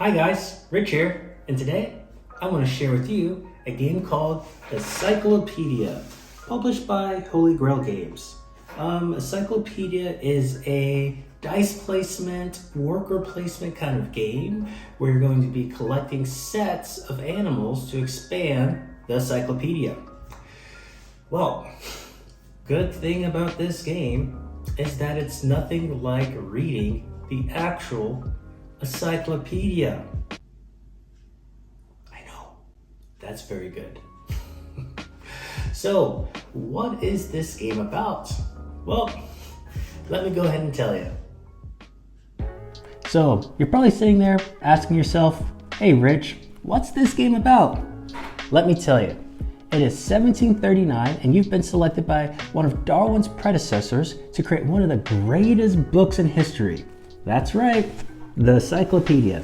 Hi guys, Rich here, and today I want to share with you a game called Encyclopedia, published by Holy Grail Games. Encyclopedia is a dice placement, worker placement kind of game where you're going to be collecting sets of animals to expand the encyclopedia. Well, good thing about this game is that it's nothing like reading the actual encyclopedia. I know, that's very good. So, what is this game about? Well, let me go ahead and tell you. So, you're probably sitting there asking yourself, hey Rich, what's this game about? Let me tell you. It is 1739 and you've been selected by one of Darwin's predecessors to create one of the greatest books in history. That's right, the Encyclopedia.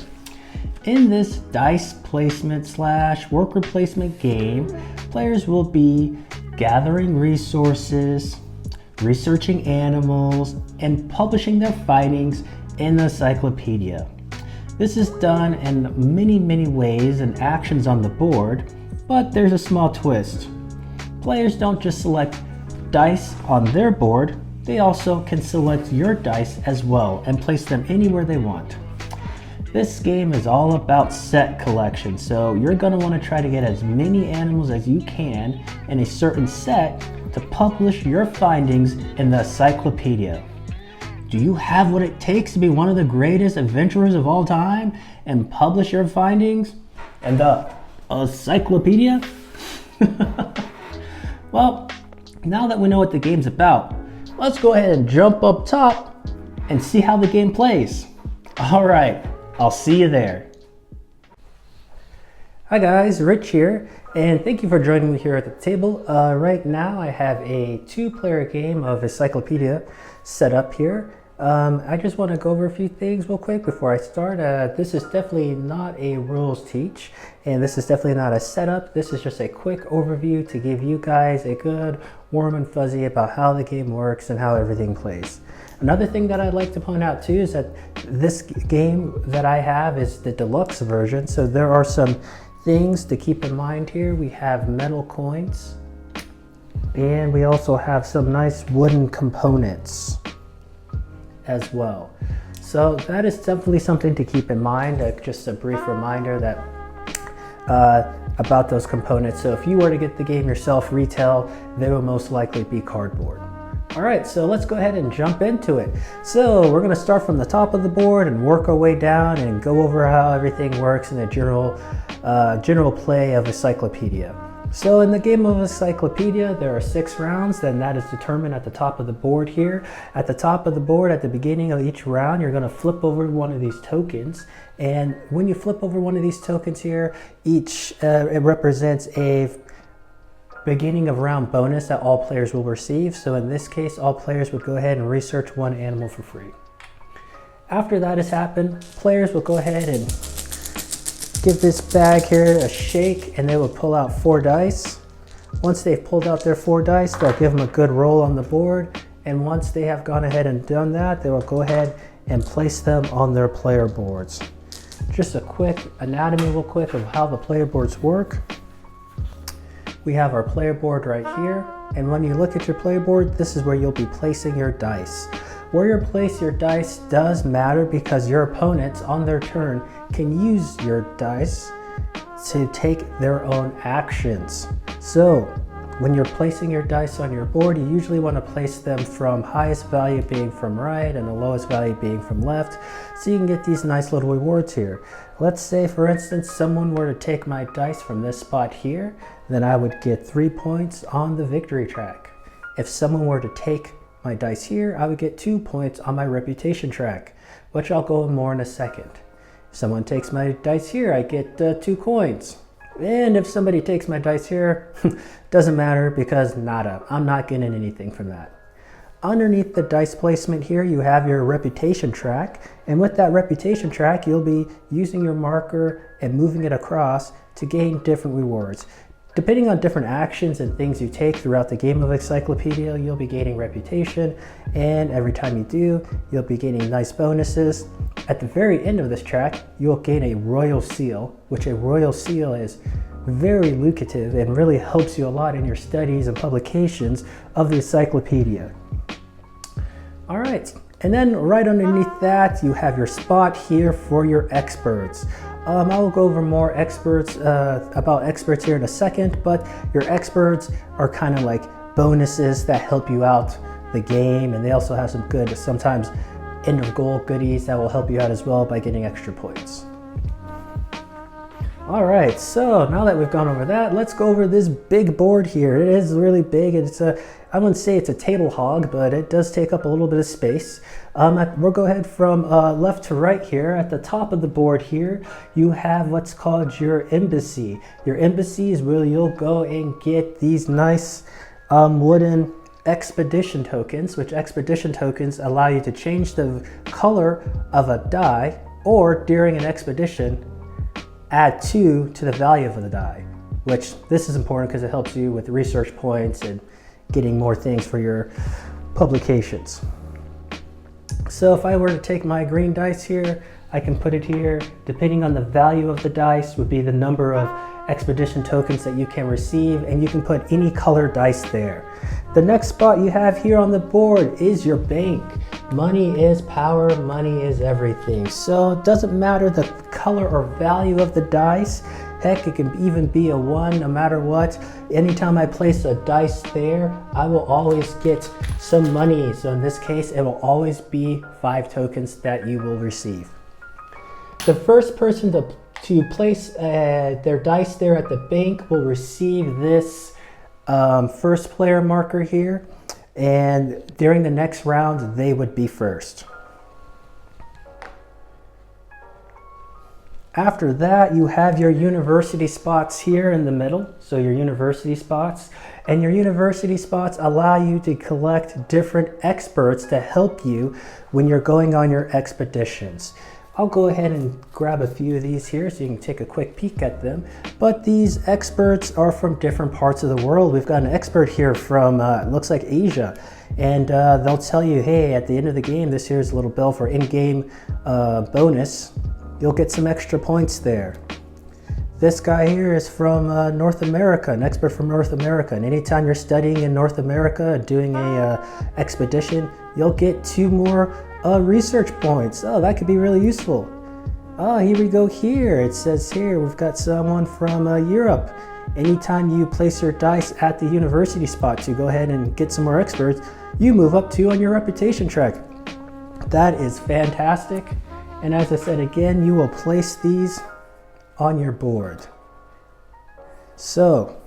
In this dice placement / worker placement game, players will be gathering resources, researching animals, and publishing their findings in the encyclopedia. This is done in many ways and actions on the board, but there's a small twist. Players don't just select dice on their board, they also can select your dice as well and place them anywhere they want. This game is all about set collection, so you're going to want to try to get as many animals as you can in a certain set to publish your findings in the encyclopedia. Do you have what it takes to be one of the greatest adventurers of all time and publish your findings in the encyclopedia? Well, now that we know what the game's about, let's go ahead and jump up top and see how the game plays. All right, I'll see you there. Hi guys, Rich here, and thank you for joining me here at the table. Right now I have a 2-player game of Encyclopedia set up here. I just want to go over a few things real quick before I start. This is definitely not a rules teach, and this is definitely not a setup. This is just a quick overview to give you guys a good warm and fuzzy about how the game works and how everything plays. Another thing that I'd like to point out too is that this game that I have is the deluxe version, so there are some things to keep in mind here. We have metal coins, and we also have some nice wooden components as well. So that is definitely something to keep in mind. Just a brief reminder that about those components. So if you were to get the game yourself retail, they will most likely be cardboard. All right, so let's go ahead and jump into it. So we're going to start from the top of the board and work our way down and go over how everything works in the general play of Encyclopedia. So in the game of Encyclopedia, there are 6 rounds, and that is determined at the top of the board here. At the top of the board, at the beginning of each round, you're going to flip over one of these tokens. And when you flip over one of these tokens here, it represents a beginning of round bonus that all players will receive. So in this case, all players would go ahead and research 1 animal for free. After that has happened, players will go ahead and give this bag here a shake, and they will pull out 4 dice. Once they've pulled out their 4 dice, they'll give them a good roll on the board, and once they have gone ahead and done that, they will go ahead and place them on their player boards. Just a quick anatomy real quick of how the player boards work. We have our player board right here, and when you look at your player board, this is where you'll be placing your dice. Where you place your dice does matter because your opponents on their turn can use your dice to take their own actions. So when you're placing your dice on your board, you usually want to place them from highest value being from right and the lowest value being from left, so you can get these nice little rewards here. Let's say, for instance, someone were to take my dice from this spot here, then I would get 3 points on the victory track. If someone were to take my dice here, I would get 2 points on my reputation track, which I'll go more in a second. If someone takes my dice here, I get 2 coins. And if somebody takes my dice here, doesn't matter because nada. I'm not getting anything from that. Underneath the dice placement here, you have your reputation track. And with that reputation track, you'll be using your marker and moving it across to gain different rewards. Depending on different actions and things you take throughout the game of Encyclopedia, you'll be gaining reputation, and every time you do, you'll be gaining nice bonuses. At the very end of this track, you'll gain a royal seal, which a royal seal is very lucrative and really helps you a lot in your studies and publications of the encyclopedia. All right, and then right underneath that, you have your spot here for your experts. I'll go over more about experts here in a second, but your experts are kind of like bonuses that help you out the game, and they also have some good, sometimes end of goal goodies that will help you out as well by getting extra points. All right, so now that we've gone over that, let's go over this big board here. It is really big. I wouldn't say it's a table hog, but it does take up a little bit of space. We'll go ahead from left to right here. At the top of the board here, you have what's called your embassy. Your embassy is where you'll go and get these nice wooden expedition tokens, which expedition tokens allow you to change the color of a die, or during an expedition, add 2 to the value of the die, which this is important because it helps you with research points and getting more things for your publications. So if I were to take my green dice here, I can put it here. Depending on the value of the dice would be the number of expedition tokens that you can receive, and you can put any color dice there. The next spot you have here on the board is your bank. Money is power, money is everything. So it doesn't matter the color or value of the dice. Heck, it can even be a 1 no matter what. Anytime I place a dice there, I will always get some money. So in this case, it will always be 5 tokens that you will receive. The first person to place their dice there at the bank will receive this first player marker here, and during the next round they would be first. After that, you have your university spots here in the middle. So your university spots, and your university spots allow you to collect different experts to help you when you're going on your expeditions. I'll go ahead and grab a few of these here so you can take a quick peek at them. But these experts are from different parts of the world. We've got an expert here from, looks like Asia. And they'll tell you, hey, at the end of the game, this here's a little bell for in-game bonus. You'll get some extra points there. This guy here is from North America, an expert from North America. And anytime you're studying in North America, doing a expedition, you'll get 2 more research points. Oh, that could be really useful. Oh, here we go here. It says here, we've got someone from Europe. Anytime you place your dice at the university spot to go ahead and get some more experts, you move up 2 on your reputation track. That is fantastic. And as I said again, you will place these on your board. So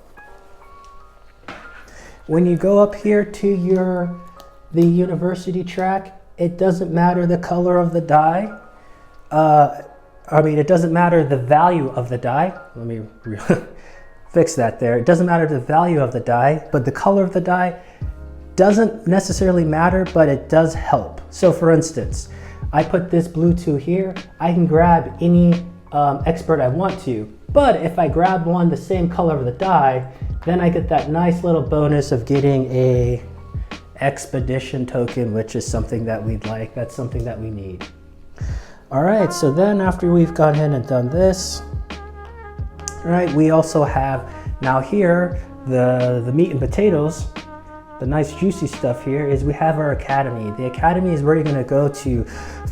when you go up here to the university track, it doesn't matter the color of the die. It doesn't matter the value of the die. Let me fix that there. It doesn't matter the value of the die, but the color of the die doesn't necessarily matter, but it does help. So for instance, I put this blue 2 here. I can grab any expert I want to, but if I grab one the same color of the die, then I get that nice little bonus of getting a expedition token, which is something that we'd like. That's something that we need. All right, so then after we've gone ahead and done this, all right, we also have now here the meat and potatoes. The nice juicy stuff here is we have our academy. The academy is where you're going to go to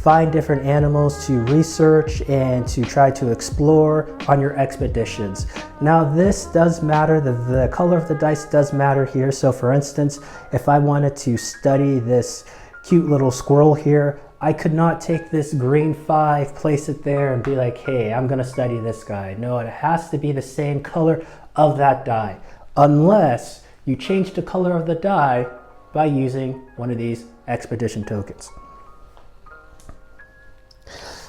find different animals to research and to try to explore on your expeditions. Now this does matter, the color of the dice does matter here. So for instance, if I wanted to study this cute little squirrel here, I could not take this green 5, place it there and be like, hey, I'm going to study this guy. No, it has to be the same color of that die, unless you change the color of the die by using one of these expedition tokens.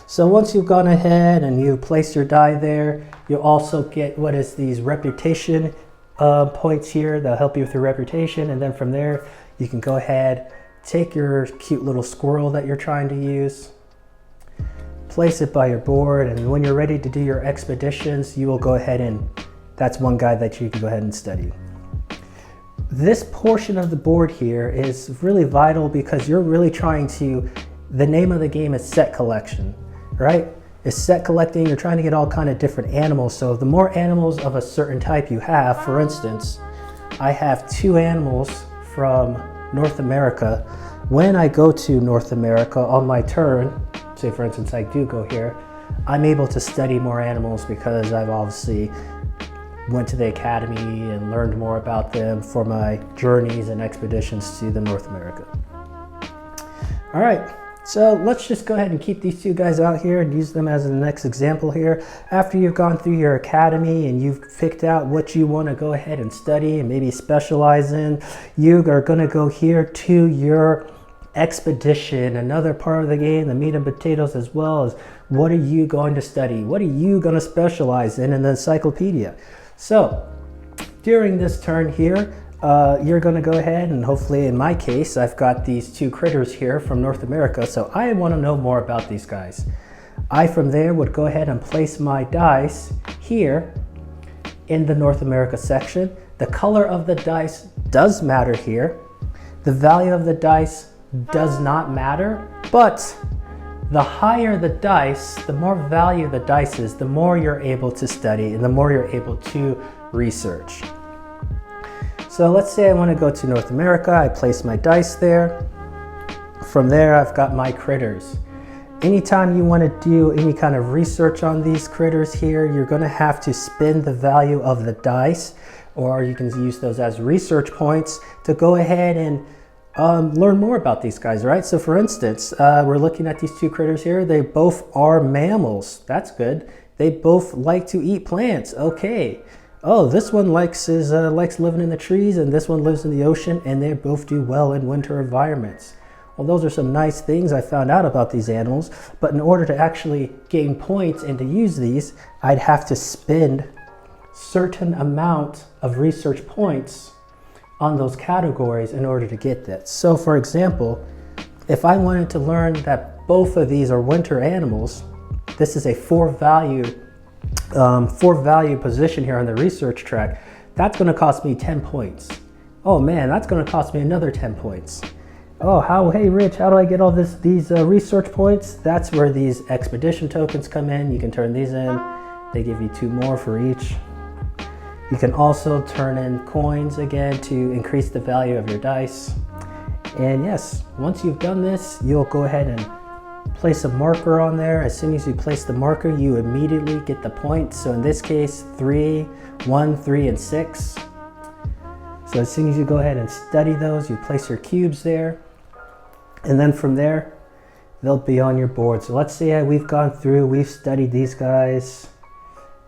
So once you've gone ahead and you place your die there, you'll also get what is these reputation points here that'll help you with your reputation. And then from there, you can go ahead, take your cute little squirrel that you're trying to use, place it by your board, and when you're ready to do your expeditions, you will go ahead and that's one guy that you can go ahead and study. This portion of the board here is really vital because you're really trying to, the name of the game is set collection, right? It's set collecting, you're trying to get all kind of different animals. So the more animals of a certain type you have, for instance, I have 2 animals from North America. When I go to North America on my turn, say for instance I do go here, I'm able to study more animals because I've obviously went to the academy and learned more about them for my journeys and expeditions to the North America. All right, so let's just go ahead and keep these 2 guys out here and use them as the next example here. After you've gone through your academy and you've picked out what you want to go ahead and study and maybe specialize in, you are going to go here to your expedition, another part of the game, the meat and potatoes, as well as what are you going to study? What are you going to specialize in the encyclopedia? So during this turn here, you're going to go ahead and hopefully, in my case, I've got these 2 critters here from North America, so I want to know more about these guys. I from there would go ahead and place my dice here in the North America section. The color of the dice does matter here. The value of the dice does not matter, but the higher the dice, the more value the dice is, the more you're able to study and the more you're able to research. So let's say I want to go to North America. I place my dice there. From there, I've got my critters. Anytime you want to do any kind of research on these critters here, you're going to have to spend the value of the dice, or you can use those as research points to go ahead and learn more about these guys, right? So for instance, we're looking at these 2 critters here. They both are mammals. That's good. They both like to eat plants. Okay. Oh, this one likes living in the trees, and this one lives in the ocean, and they both do well in winter environments. Well, those are some nice things I found out about these animals, but in order to actually gain points and to use these, I'd have to spend certain amount of research points on those categories in order to get that. So for example, if I wanted to learn that both of these are winter animals, this is a 4 value position here on the research track, that's going to cost me 10 points. Oh man, that's going to cost me another 10 points. Oh, hey Rich, how do I get all these research points? That's where these expedition tokens come in. You can turn these in. They give you 2 more for each. You can also turn in coins again to increase the value of your dice. And yes, once you've done this, you'll go ahead and place a marker on there. As soon as you place the marker, you immediately get the points. So in this case, 3, 1, 3, and 6. So as soon as you go ahead and study those, you place your cubes there. And then from there, they'll be on your board. So let's say we've gone through, we've studied these guys,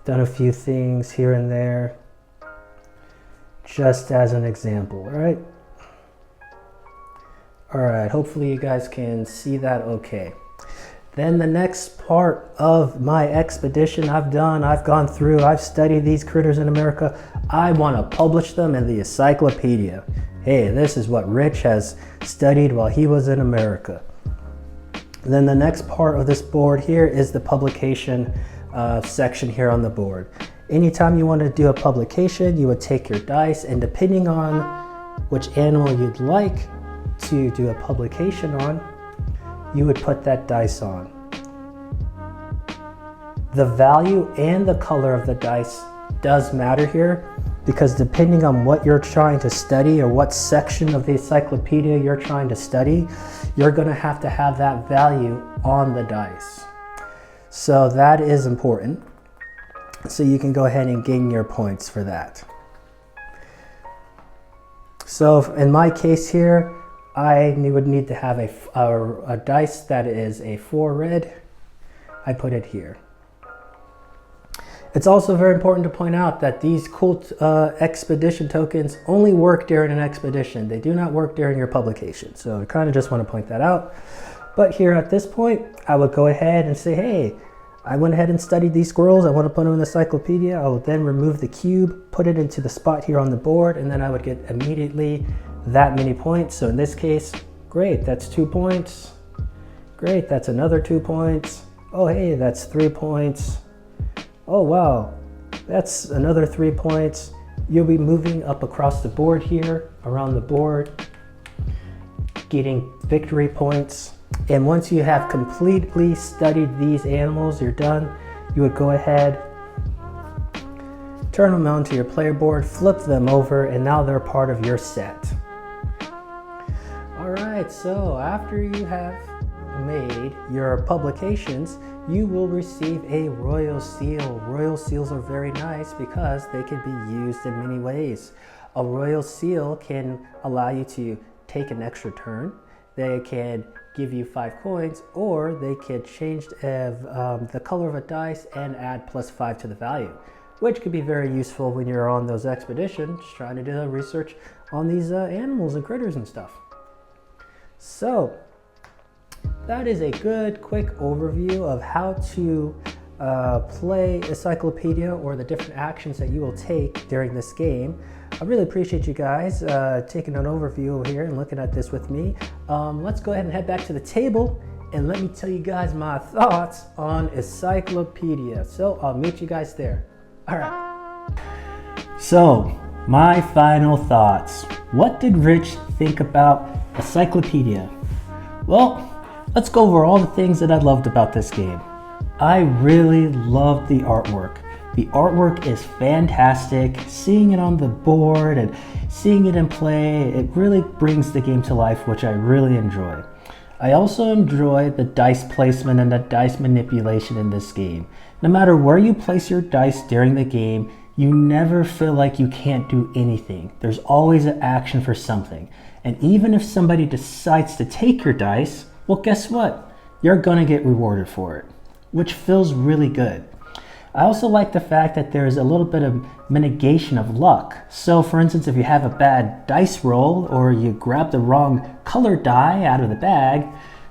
done a few things here and there, just as an example, right? All right, hopefully you guys can see that okay. Then the next part of my expedition I've gone through, I've studied these critters in America. I want to publish them in the Encyclopedia. Hey, this is what Rich has studied while he was in America. Then the next part of this board here is the publication section here on the board. Anytime you want to do a publication, you would take your dice, and depending on which animal you'd like to do a publication on, you would put that dice on. The value and the color of the dice does matter here, because depending on what you're trying to study or what section of the encyclopedia you're trying to study, you're going to have that value on the dice. So that is important. So you can go ahead and gain your points for that. So in my case here, I would need to have a dice that is a 4 red. I put it here. It's also very important to point out that these cool expedition tokens only work during an expedition. They do not work during your publication. So I kind of just want to point that out. But here at this point, I would go ahead and say, hey, I went ahead and studied these squirrels. I want to put them in the encyclopedia. I will then remove the cube, put it into the spot here on the board, and then I would get immediately that many points. So in this case, great, that's 2 points. Great, that's another 2 points. Oh, hey, that's 3 points. Oh, wow, That's another 3 points. You'll be moving up across the board here, around the board, getting victory points. And once you have completely studied these animals, you're done, you would go ahead, turn them onto your player board, flip them over, and now they're part of your set. All right, so after you have made your publications, you will receive a royal seal. Royal seals are very nice because they can be used in many ways. A royal seal can allow you to take an extra turn. They can give you 5 coins, or they can change the color of a dice and add +5 to the value, which could be very useful when you're on those expeditions trying to do the research on these animals and critters and stuff. So that is a good quick overview of how to play Encyclopedia, or the different actions that you will take during this game. I really appreciate you guys taking an overview here and looking at this with me. Let's go ahead and head back to the table and let me tell you guys my thoughts on Encyclopedia. So I'll meet you guys there. All right. So my final thoughts. What did Rich think about Encyclopedia? Well, let's go over all the things that I loved about this game. I really loved the artwork. The artwork is fantastic. Seeing it on the board and seeing it in play, it really brings the game to life, which I really enjoy. I also enjoy the dice placement and the dice manipulation in this game. No matter where you place your dice during the game, you never feel like you can't do anything. There's always an action for something. And even if somebody decides to take your dice, well, guess what? You're gonna get rewarded for it, which feels really good. I also like the fact that there's a little bit of mitigation of luck. So for instance, if you have a bad dice roll or you grab the wrong color die out of the bag,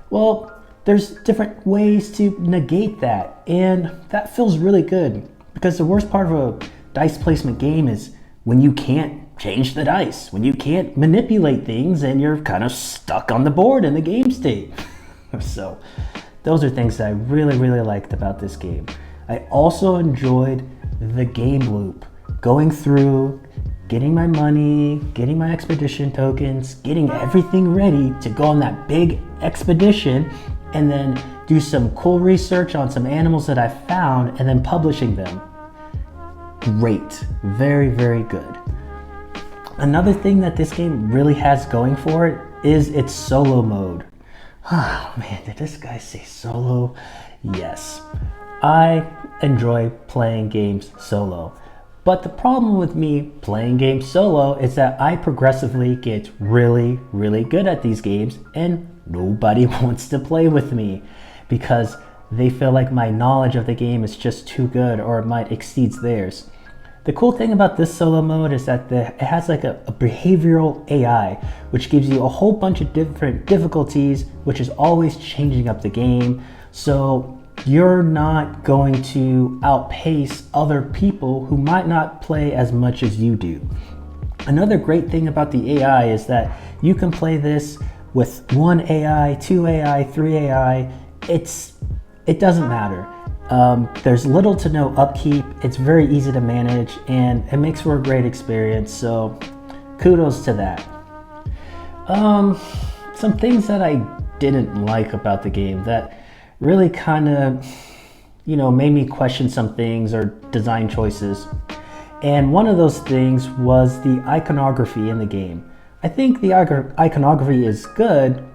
well, there's different ways to negate that. And that feels really good, because the worst part of a dice placement game is when you can't change the dice, when you can't manipulate things and you're kind of stuck on the board in the game state. So those are things that I really, really liked about this game. I also enjoyed the game loop, going through, getting my money, getting my expedition tokens, getting everything ready to go on that big expedition, and then do some cool research on some animals that I found, and then publishing them. Great, very, very good. Another thing that this game really has going for it is its solo mode. Oh man, did this guy say solo? Yes. I enjoy playing games solo. But the problem with me playing games solo is that I progressively get really, really good at these games, and nobody wants to play with me because they feel like my knowledge of the game is just too good, or it might exceeds theirs. The cool thing about this solo mode is that it has like a behavioral AI, which gives you a whole bunch of different difficulties, which is always changing up the game. So you're not going to outpace other people who might not play as much as you do. Another great thing about the AI is that you can play this with 1 AI, 2 AI, 3 AI. It doesn't matter. There's little to no upkeep. It's very easy to manage, and it makes for a great experience. So kudos to that. Some things that I didn't like about the game that really kind of, made me question some things or design choices. And one of those things was the iconography in the game. I think the iconography is good,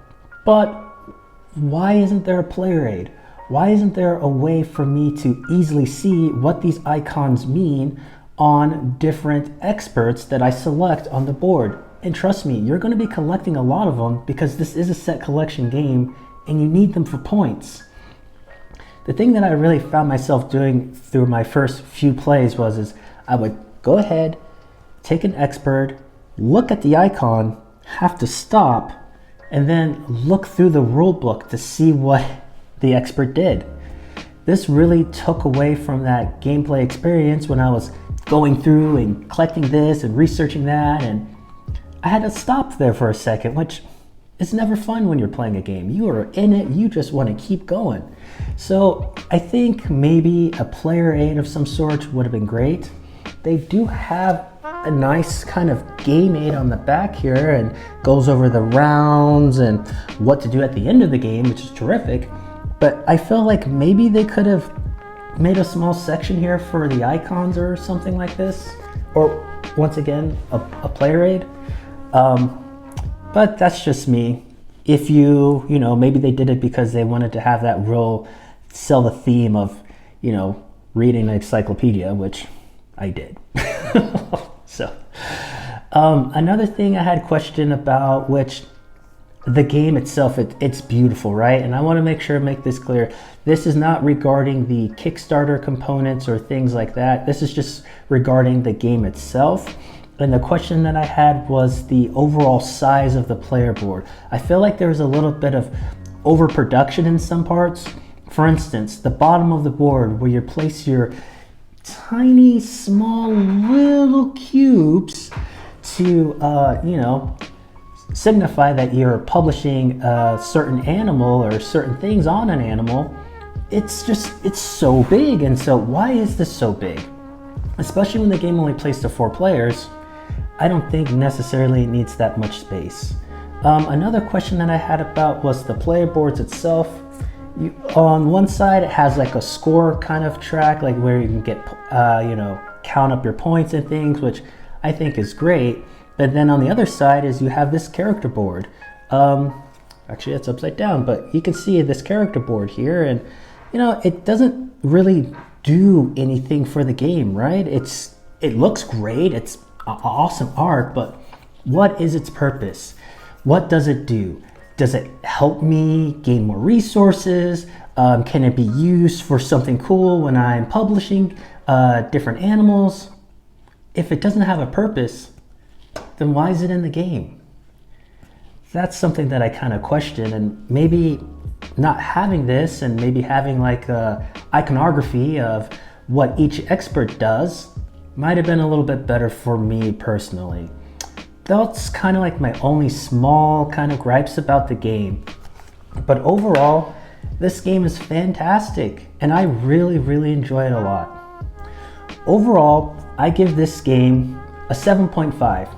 but why isn't there a player aid? Why isn't there a way for me to easily see what these icons mean on different experts that I select on the board? And trust me, you're going to be collecting a lot of them because this is a set collection game and you need them for points. The thing that I really found myself doing through my first few plays is I would go ahead, take an expert, look at the icon, have to stop, and then look through the rule book to see what the expert did. This really took away from that gameplay experience when I was going through and collecting this and researching that, and I had to stop there for a second, which is never fun when you're playing a game. You are in it, you just want to keep going. So I think maybe a player aid of some sort would have been great. they do have a nice kind of game aid on the back here and goes over the rounds and what to do at the end of the game, which is terrific. But I feel like maybe they could have made a small section here for the icons or something like this, or once again a player aid. But that's just me. If you know, maybe they did it because they wanted to have that real sell the theme of, you know, reading an encyclopedia, which I did. So another thing I had a question about, which the game itself, it's beautiful, right? And I want to make this clear. This is not regarding the Kickstarter components or things like that. This is just regarding the game itself. And the question that I had was the overall size of the player board. I feel like there was a little bit of overproduction in some parts. For instance, the bottom of the board where you place your tiny, small, little cubes to, you know, signify that you're publishing a certain animal or certain things on an animal. It's so big. And so why is this so big? Especially when the game only plays to 4 players, I don't think necessarily it needs that much space. Another question that I had about was the player boards itself. On one side, it has like a score kind of track, like where you can get, you know, count up your points and things, which I think is great. But then on the other side is you have this character board. Actually, it's upside down, but you can see this character board here, and you know, it doesn't really do anything for the game, right? It looks great. It's awesome art, but what is its purpose? What does it do? Does it help me gain more resources? Can it be used for something cool when I'm publishing different animals? If it doesn't have a purpose, then why is it in the game? That's something that I kind of question, and maybe not having this and maybe having like a iconography of what each expert does might have been a little bit better for me personally. That's kind of like my only small kind of gripes about the game. But overall, this game is fantastic and I really, really enjoy it a lot. Overall, I give this game a 7.5.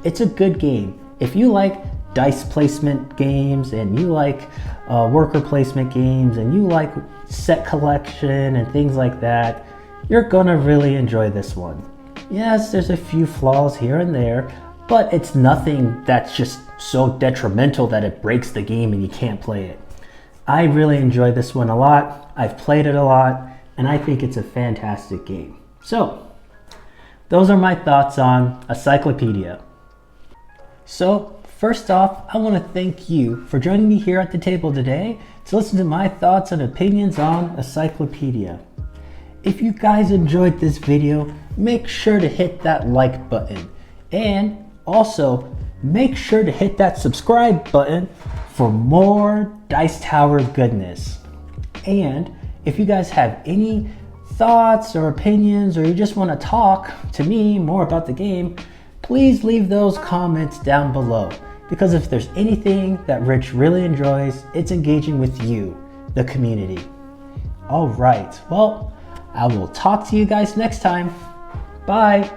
It's a good game. If you like dice placement games and you like worker placement games and you like set collection and things like that, you're gonna really enjoy this one. Yes, there's a few flaws here and there, but it's nothing that's just so detrimental that it breaks the game and you can't play it. I really enjoy this one a lot. I've played it a lot, and I think it's a fantastic game. So, those are my thoughts on Encyclopedia. So, first off, I want to thank you for joining me here at the table today to listen to my thoughts and opinions on Encyclopedia. If you guys enjoyed this video, make sure to hit that like button, and also make sure to hit that subscribe button for more Dice Tower goodness. And if you guys have any thoughts or opinions, or you just want to talk to me more about the game, please leave those comments down below, because if there's anything that Rich really enjoys, it's engaging with you, the community. All right, well, I will talk to you guys next time. Bye.